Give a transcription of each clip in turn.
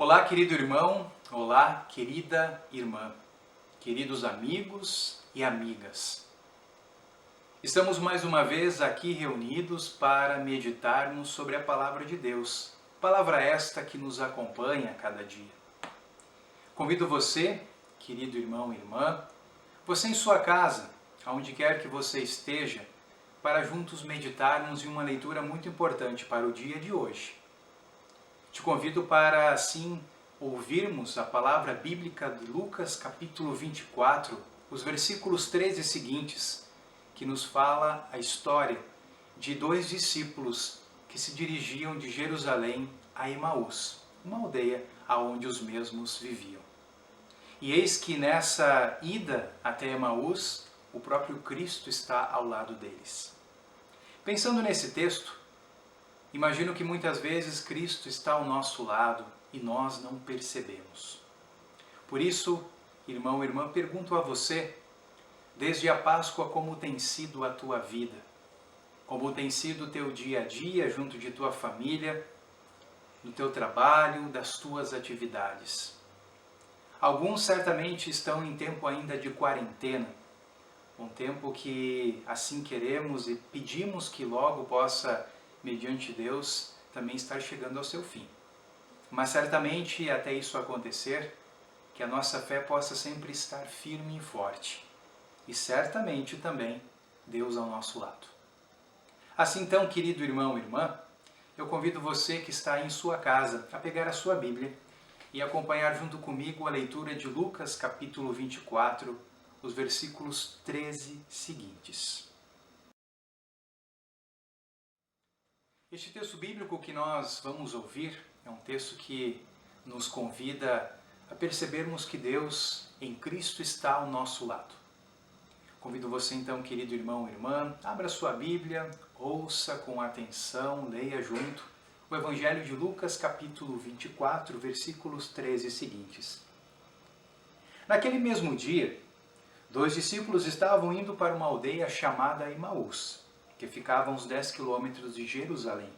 Olá, querido irmão, olá, querida irmã, queridos amigos e amigas. Estamos mais uma vez aqui reunidos para meditarmos sobre a Palavra de Deus, palavra esta que nos acompanha a cada dia. Convido você, querido irmão e irmã, você em sua casa, aonde quer que você esteja, para juntos meditarmos em uma leitura muito importante para o dia de hoje. Te convido para, assim, ouvirmos a palavra bíblica de Lucas, capítulo 24, os versículos 13 seguintes, que nos fala a história de dois discípulos que se dirigiam de Jerusalém a Emaús, uma aldeia aonde os mesmos viviam. E eis que nessa ida até Emaús, o próprio Cristo está ao lado deles. Pensando nesse texto, imagino que muitas vezes Cristo está ao nosso lado e nós não percebemos. Por isso, irmão e irmã, pergunto a você, desde a Páscoa, como tem sido a tua vida? Como tem sido o teu dia a dia junto de tua família, no teu trabalho, das tuas atividades? Alguns certamente estão em tempo ainda de quarentena, um tempo que assim queremos e pedimos que logo possa, mediante Deus, também estar chegando ao seu fim. Mas certamente, até isso acontecer, que a nossa fé possa sempre estar firme e forte. E certamente também Deus ao nosso lado. Assim então, querido irmão e irmã, eu convido você que está em sua casa a pegar a sua Bíblia e acompanhar junto comigo a leitura de Lucas capítulo 24, os versículos 13 seguintes. Este texto bíblico que nós vamos ouvir é um texto que nos convida a percebermos que Deus em Cristo está ao nosso lado. Convido você então, querido irmão e irmã, abra sua Bíblia, ouça com atenção, leia junto o Evangelho de Lucas capítulo 24, versículos 13 seguintes. Naquele mesmo dia, dois discípulos estavam indo para uma aldeia chamada Emaús, que ficava a uns 10 quilômetros de Jerusalém.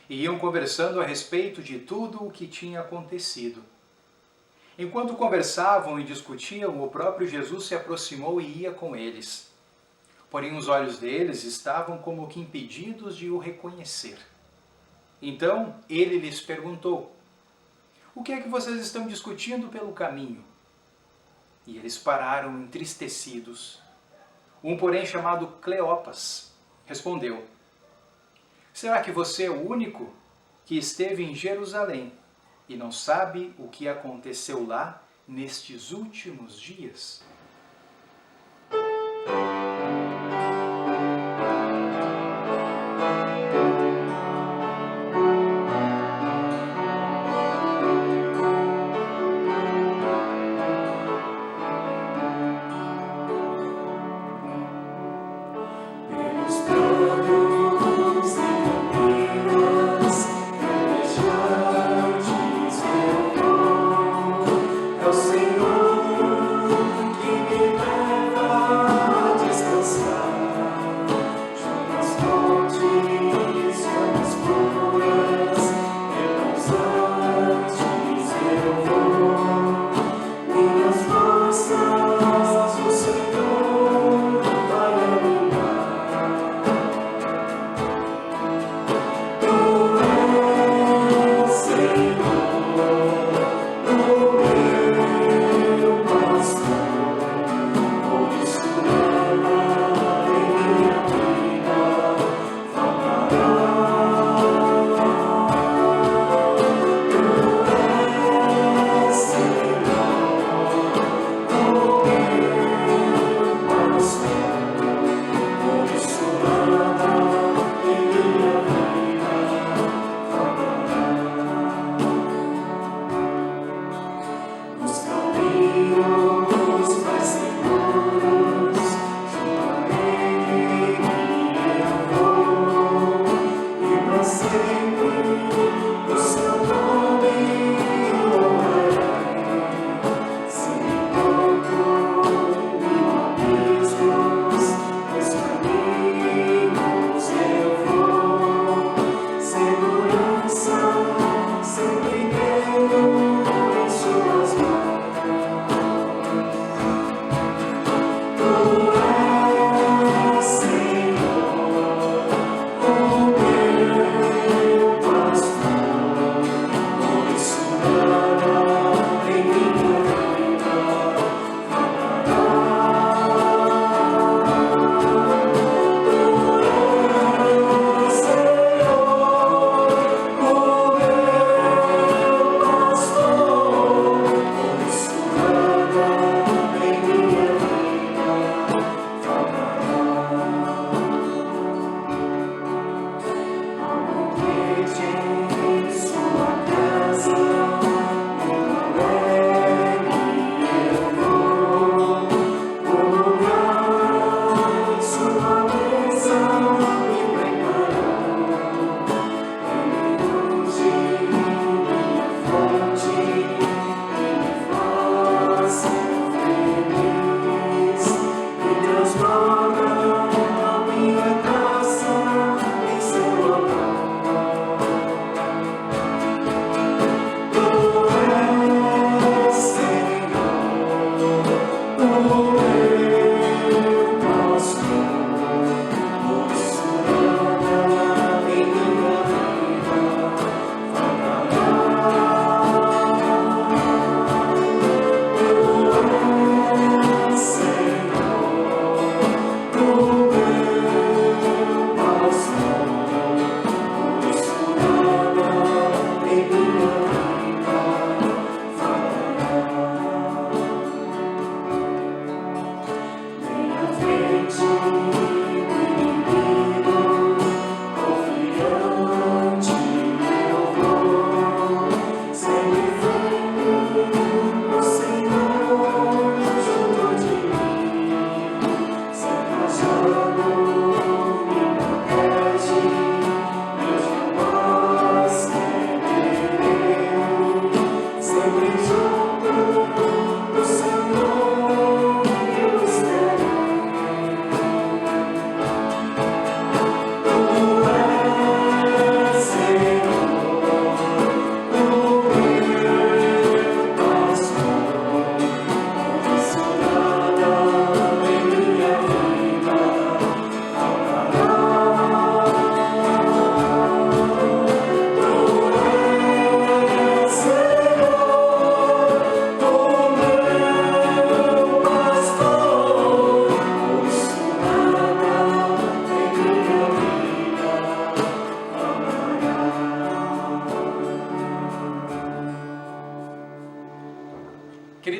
E iam conversando a respeito de tudo o que tinha acontecido. Enquanto conversavam e discutiam, o próprio Jesus se aproximou e ia com eles. Porém, os olhos deles estavam como que impedidos de o reconhecer. Então, ele lhes perguntou: "O que é que vocês estão discutindo pelo caminho?" E eles pararam entristecidos. Um, porém, chamado Cleopas, respondeu: "Será que você é o único que esteve em Jerusalém e não sabe o que aconteceu lá nestes últimos dias?" É o Senhor que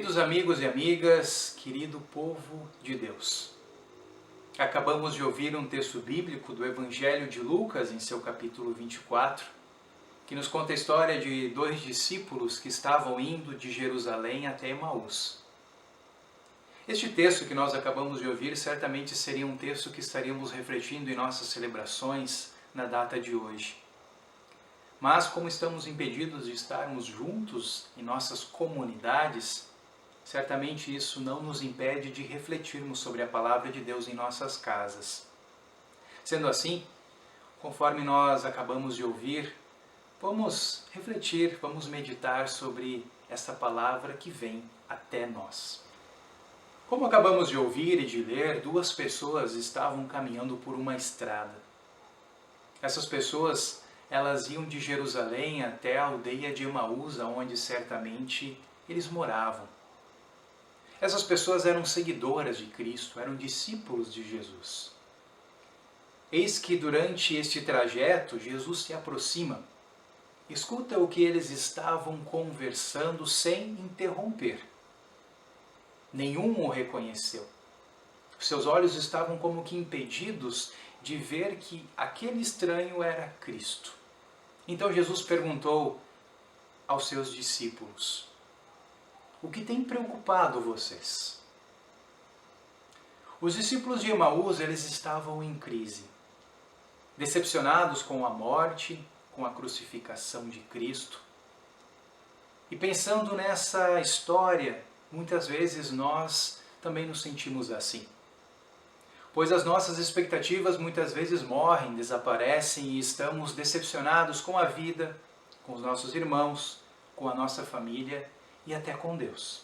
Queridos amigos e amigas, querido povo de Deus, acabamos de ouvir um texto bíblico do Evangelho de Lucas, em seu capítulo 24, que nos conta a história de dois discípulos que estavam indo de Jerusalém até Emaús. Este texto que nós acabamos de ouvir certamente seria um texto que estaríamos refletindo em nossas celebrações na data de hoje. Mas como estamos impedidos de estarmos juntos em nossas comunidades, certamente isso não nos impede de refletirmos sobre a palavra de Deus em nossas casas. Sendo assim, conforme nós acabamos de ouvir, vamos refletir, vamos meditar sobre essa palavra que vem até nós. Como acabamos de ouvir e de ler, duas pessoas estavam caminhando por uma estrada. Essas pessoas, elas iam de Jerusalém até a aldeia de Emaús, onde certamente eles moravam. Essas pessoas eram seguidoras de Cristo, eram discípulos de Jesus. Eis que durante este trajeto, Jesus se aproxima. Escuta o que eles estavam conversando sem interromper. Nenhum o reconheceu. Seus olhos estavam como que impedidos de ver que aquele estranho era Cristo. Então Jesus perguntou aos seus discípulos: o que tem preocupado vocês? Os discípulos de Emaús, eles estavam em crise, decepcionados com a morte, com a crucificação de Cristo. E pensando nessa história, muitas vezes nós também nos sentimos assim. Pois as nossas expectativas muitas vezes morrem, desaparecem e estamos decepcionados com a vida, com os nossos irmãos, com a nossa família e até com Deus.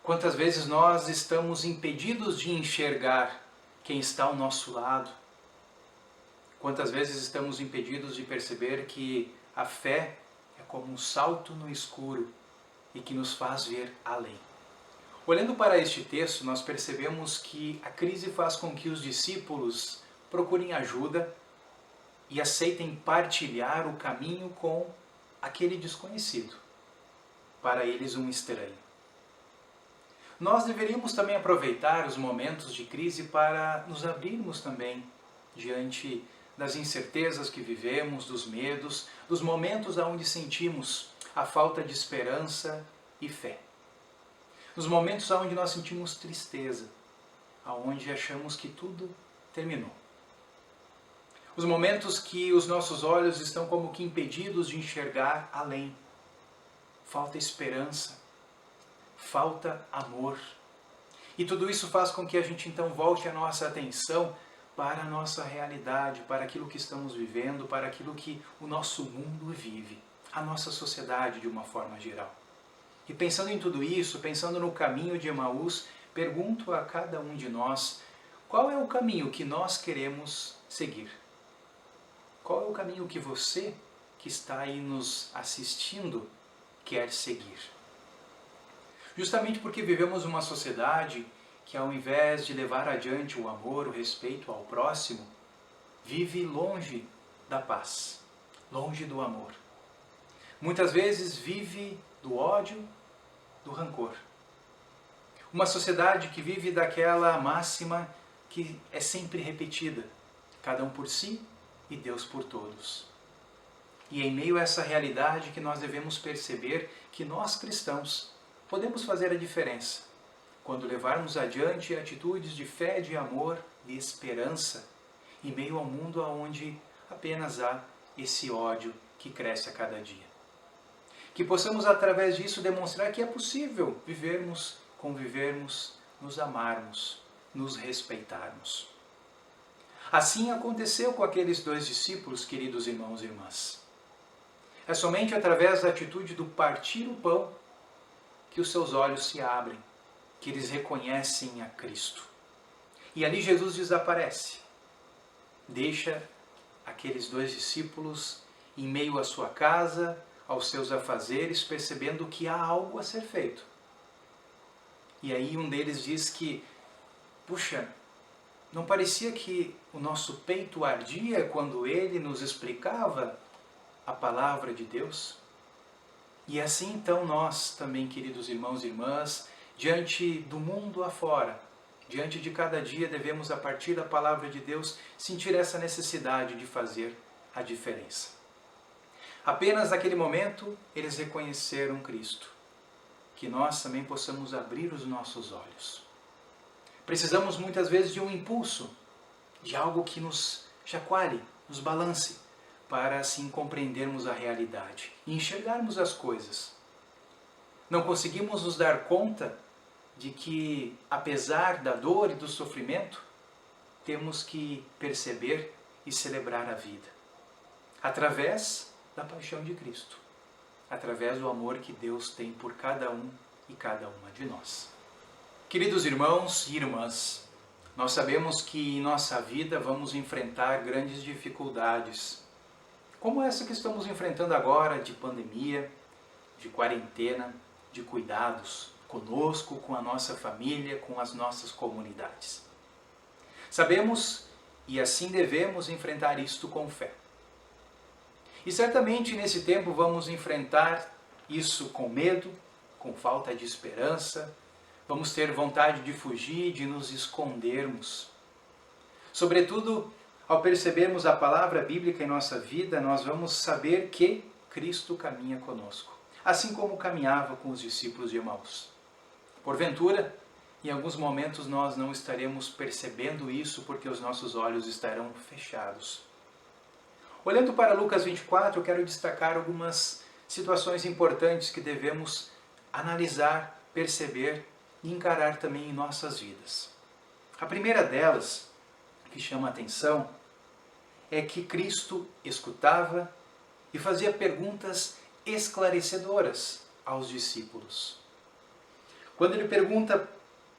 Quantas vezes nós estamos impedidos de enxergar quem está ao nosso lado? Quantas vezes estamos impedidos de perceber que a fé é como um salto no escuro e que nos faz ver além? Olhando para este texto, nós percebemos que a crise faz com que os discípulos procurem ajuda e aceitem partilhar o caminho com aquele desconhecido, para eles um estranho. Nós deveríamos também aproveitar os momentos de crise para nos abrirmos também diante das incertezas que vivemos, dos medos, dos momentos onde sentimos a falta de esperança e fé. Nos momentos onde nós sentimos tristeza, onde achamos que tudo terminou. Os momentos que os nossos olhos estão como que impedidos de enxergar além. Falta esperança, falta amor. E tudo isso faz com que a gente então volte a nossa atenção para a nossa realidade, para aquilo que estamos vivendo, para aquilo que o nosso mundo vive, a nossa sociedade de uma forma geral. E pensando em tudo isso, pensando no caminho de Emaús, pergunto a cada um de nós, qual é o caminho que nós queremos seguir? Qual é o caminho que você, que está aí nos assistindo, quer seguir? Justamente porque vivemos uma sociedade que, ao invés de levar adiante o amor, o respeito ao próximo, vive longe da paz, longe do amor. Muitas vezes vive do ódio, do rancor. Uma sociedade que vive daquela máxima que é sempre repetida: cada um por si e Deus por todos. E é em meio a essa realidade que nós devemos perceber que nós cristãos podemos fazer a diferença quando levarmos adiante atitudes de fé, de amor, de esperança, em meio ao mundo onde apenas há esse ódio que cresce a cada dia. Que possamos, através disso, demonstrar que é possível vivermos, convivermos, nos amarmos, nos respeitarmos. Assim aconteceu com aqueles dois discípulos, queridos irmãos e irmãs. É somente através da atitude do partir o pão que os seus olhos se abrem, que eles reconhecem a Cristo. E ali Jesus desaparece. Deixa aqueles dois discípulos em meio à sua casa, aos seus afazeres, percebendo que há algo a ser feito. E aí um deles diz que, puxa, não parecia que o nosso peito ardia quando ele nos explicava a palavra de Deus? E assim então nós também, queridos irmãos e irmãs, diante do mundo afora, diante de cada dia, devemos, a partir da palavra de Deus, sentir essa necessidade de fazer a diferença. Apenas naquele momento eles reconheceram Cristo. Que nós também possamos abrir os nossos olhos. Precisamos muitas vezes de um impulso, de algo que nos chacoalhe, nos balance, para assim compreendermos a realidade e enxergarmos as coisas. Não conseguimos nos dar conta de que, apesar da dor e do sofrimento, temos que perceber e celebrar a vida, através da paixão de Cristo, através do amor que Deus tem por cada um e cada uma de nós. Queridos irmãos e irmãs, nós sabemos que em nossa vida vamos enfrentar grandes dificuldades, como essa que estamos enfrentando agora, de pandemia, de quarentena, de cuidados conosco, com a nossa família, com as nossas comunidades. Sabemos e assim devemos enfrentar isto com fé. E certamente nesse tempo vamos enfrentar isso com medo, com falta de esperança, vamos ter vontade de fugir, de nos escondermos. Sobretudo, ao percebermos a palavra bíblica em nossa vida, nós vamos saber que Cristo caminha conosco, assim como caminhava com os discípulos de Emaús. Porventura, em alguns momentos nós não estaremos percebendo isso porque os nossos olhos estarão fechados. Olhando para Lucas 24, eu quero destacar algumas situações importantes que devemos analisar, perceber e encarar também em nossas vidas. A primeira delas, que chama a atenção, é que Cristo escutava e fazia perguntas esclarecedoras aos discípulos. Quando ele pergunta,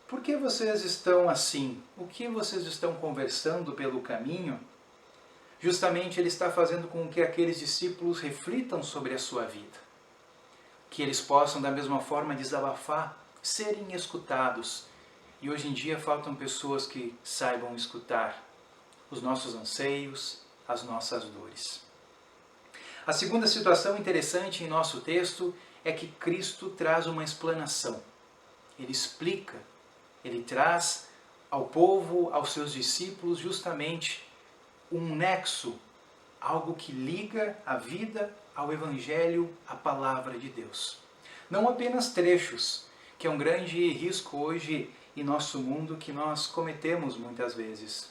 por que vocês estão assim? O que vocês estão conversando pelo caminho? Justamente ele está fazendo com que aqueles discípulos reflitam sobre a sua vida. Que eles possam da mesma forma desabafar, serem escutados. E hoje em dia faltam pessoas que saibam escutar os nossos anseios, as nossas dores. A segunda situação interessante em nosso texto é que Cristo traz uma explanação. Ele explica, ele traz ao povo, aos seus discípulos, justamente um nexo, algo que liga a vida ao Evangelho, à Palavra de Deus. Não apenas trechos, que é um grande risco hoje em nosso mundo que nós cometemos muitas vezes.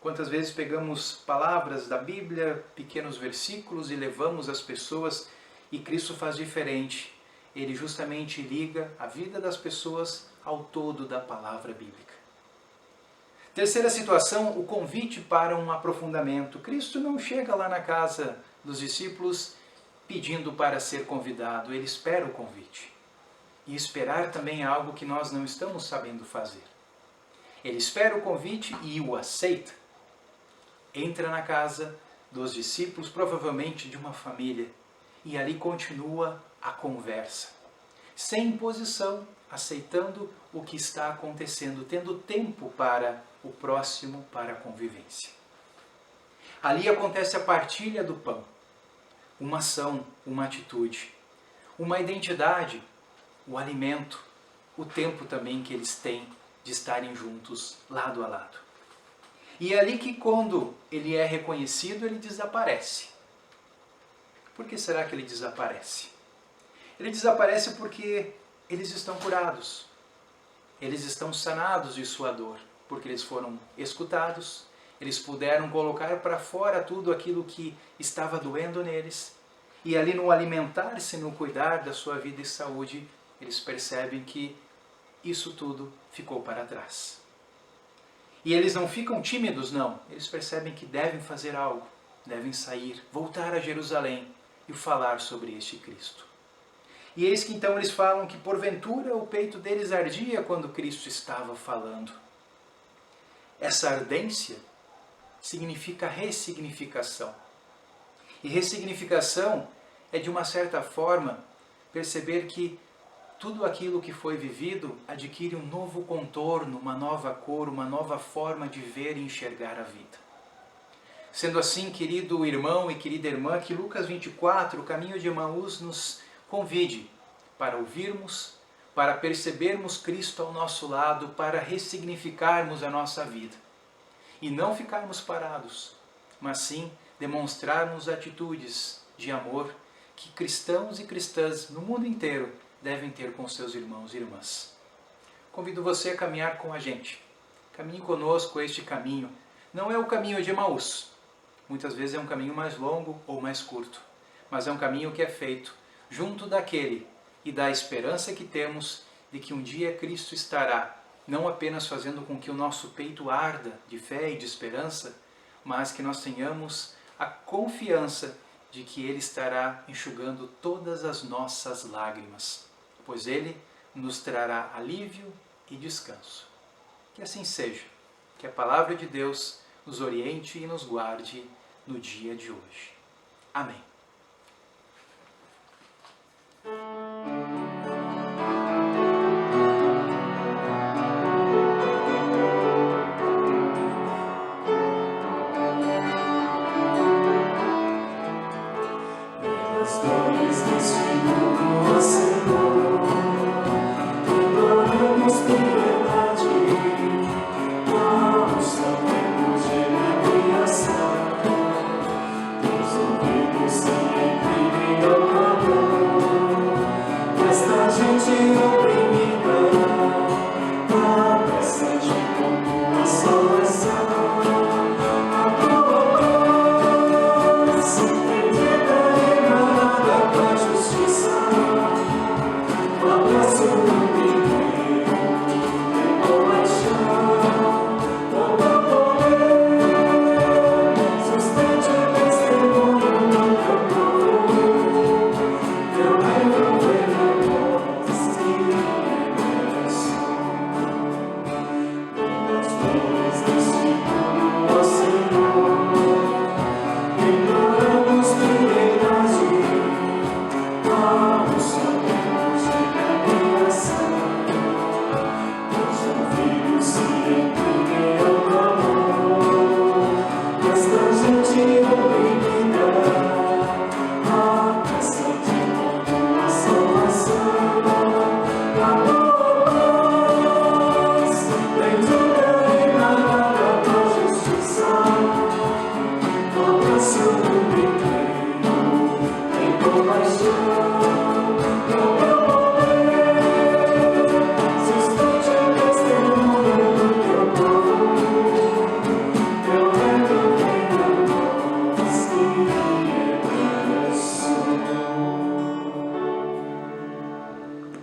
Quantas vezes pegamos palavras da Bíblia, pequenos versículos e levamos às pessoas e Cristo faz diferente. Ele justamente liga a vida das pessoas ao todo da palavra bíblica. Terceira situação, o convite para um aprofundamento. Cristo não chega lá na casa dos discípulos pedindo para ser convidado, ele espera o convite. E esperar também é algo que nós não estamos sabendo fazer. Ele espera o convite e o aceita. Entra na casa dos discípulos, provavelmente de uma família, e ali continua a conversa, sem imposição, aceitando o que está acontecendo, tendo tempo para o próximo, para a convivência. Ali acontece a partilha do pão, uma ação, uma atitude, uma identidade, o alimento, o tempo também que eles têm de estarem juntos, lado a lado. E é ali que quando ele é reconhecido, ele desaparece. Por que será que ele desaparece? Ele desaparece porque eles estão curados. Eles estão sanados de sua dor, porque eles foram escutados, eles puderam colocar para fora tudo aquilo que estava doendo neles. E ali no alimentar-se, no cuidar da sua vida e saúde, eles percebem que isso tudo ficou para trás. E eles não ficam tímidos, não. Eles percebem que devem fazer algo, devem sair, voltar a Jerusalém e falar sobre este Cristo. E eis que então eles falam que porventura o peito deles ardia quando Cristo estava falando. Essa ardência significa ressignificação. E ressignificação é, de uma certa forma, perceber que tudo aquilo que foi vivido adquire um novo contorno, uma nova cor, uma nova forma de ver e enxergar a vida. Sendo assim, querido irmão e querida irmã, que Lucas 24, o caminho de Emaús, nos convide para ouvirmos, para percebermos Cristo ao nosso lado, para ressignificarmos a nossa vida. E não ficarmos parados, mas sim demonstrarmos atitudes de amor que cristãos e cristãs no mundo inteiro devem ter com seus irmãos e irmãs. Convido você a caminhar com a gente. Caminhe conosco este caminho. Não é o caminho de Emaús. Muitas vezes é um caminho mais longo ou mais curto, mas é um caminho que é feito junto daquele e da esperança que temos de que um dia Cristo estará, não apenas fazendo com que o nosso peito arda de fé e de esperança, mas que nós tenhamos a confiança de que Ele estará enxugando todas as nossas lágrimas, pois Ele nos trará alívio e descanso. Que assim seja, que a palavra de Deus nos oriente e nos guarde no dia de hoje. Amém.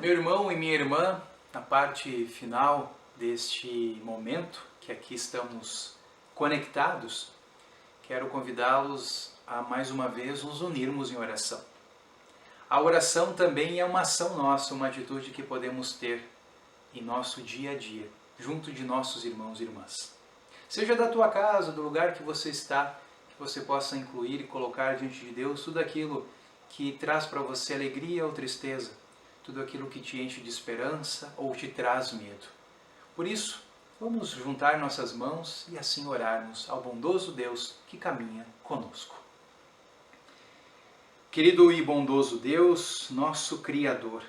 Meu irmão e minha irmã, na parte final deste momento que aqui estamos conectados, quero convidá-los a mais uma vez nos unirmos em oração. A oração também é uma ação nossa, uma atitude que podemos ter em nosso dia a dia, junto de nossos irmãos e irmãs. Seja da tua casa, do lugar que você está, que você possa incluir e colocar diante de Deus tudo aquilo que traz para você alegria ou tristeza, tudo aquilo que te enche de esperança ou te traz medo. Por isso, vamos juntar nossas mãos e assim orarmos ao bondoso Deus que caminha conosco. Querido e bondoso Deus, nosso Criador,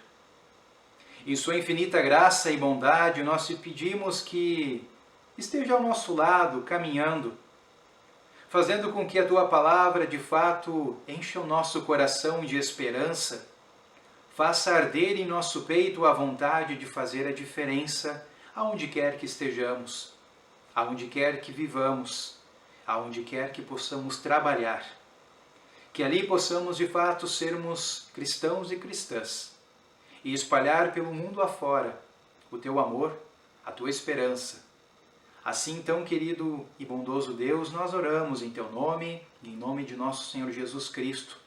em sua infinita graça e bondade, nós te pedimos que esteja ao nosso lado, caminhando, fazendo com que a tua palavra de fato encha o nosso coração de esperança, faça arder em nosso peito a vontade de fazer a diferença aonde quer que estejamos, aonde quer que vivamos, aonde quer que possamos trabalhar. Que ali possamos de fato sermos cristãos e cristãs e espalhar pelo mundo afora o teu amor, a tua esperança. Assim então, querido e bondoso Deus, nós oramos em teu nome, em nome de nosso Senhor Jesus Cristo.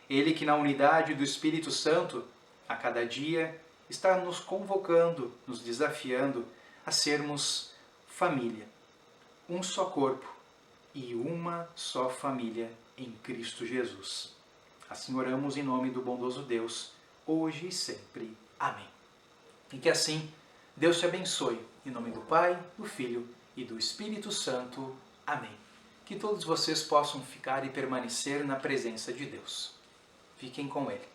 Ele que na unidade do Espírito Santo, a cada dia, está nos convocando, nos desafiando a sermos família, um só corpo e uma só família em Cristo Jesus. Assim oramos em nome do bondoso Deus, hoje e sempre. Amém. E que assim Deus te abençoe, em nome do Pai, do Filho e do Espírito Santo. Amém. Que todos vocês possam ficar e permanecer na presença de Deus. Fiquem com Ele.